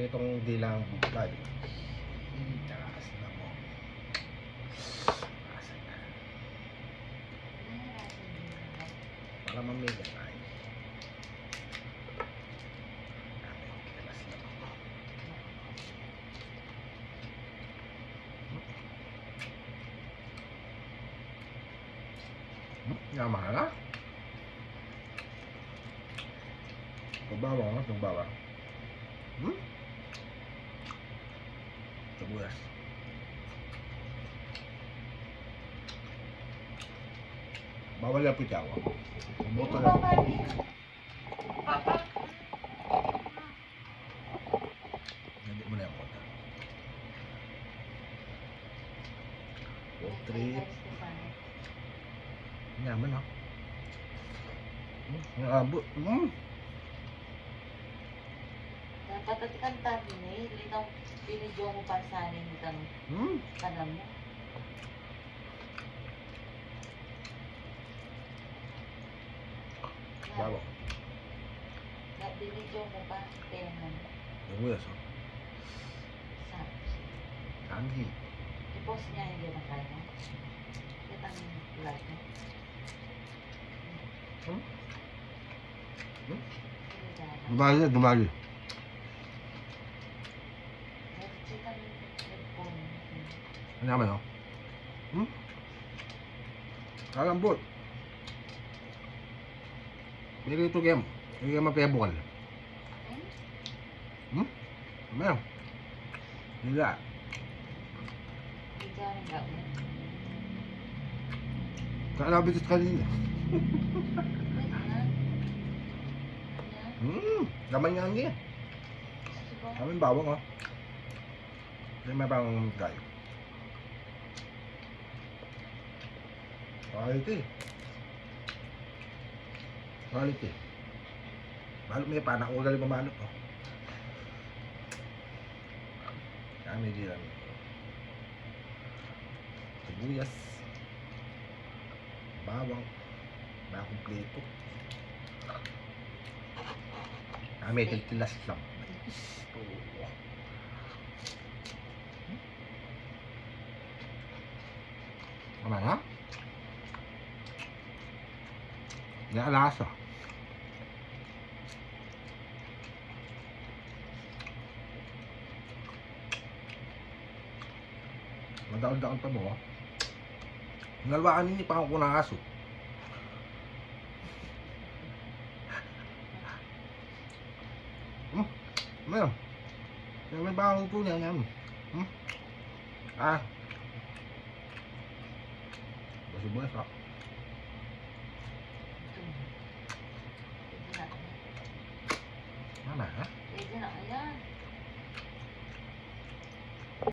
Piritong dilang bukad. Taas na mo. Asan na? Para mamigat ay. Kilas na ako. Yaman na. Pagbawa, pagbawa. Sibuyas. Bawal yung pitawa. Boto na. Hindi mo na yung kota. Trip. Yaman ha. Abot. Dapat at ikantar ni litang binidyo mo pa sa amin itang kanam mo. Bawa. Binidyo mo pa tengan. Sibuyas ha. Sa Sanhi. i-post niya hindi na kaya. Itang vlog mo. Dumali, dumali. Ano naman oh? Kalambot. Pero ito game. Hindi ka mapebol. Ano? Hila. Kalabitis kanina. Gaman nga niya. Kami bawang oh. Kasi may bang guy. Quality. Quality. Balot may panak ko galing mamanot oh. Kami diyan. Sibuyas. Bawang. Ba kumpleto. Kami tiltilas lang. Ano na? Naalasa. Madaon-daon pa mo. Nalwaan ninyo pa ako ng aso. Ano? May bawang po niya yan. Sibuyas ha. Ano ha?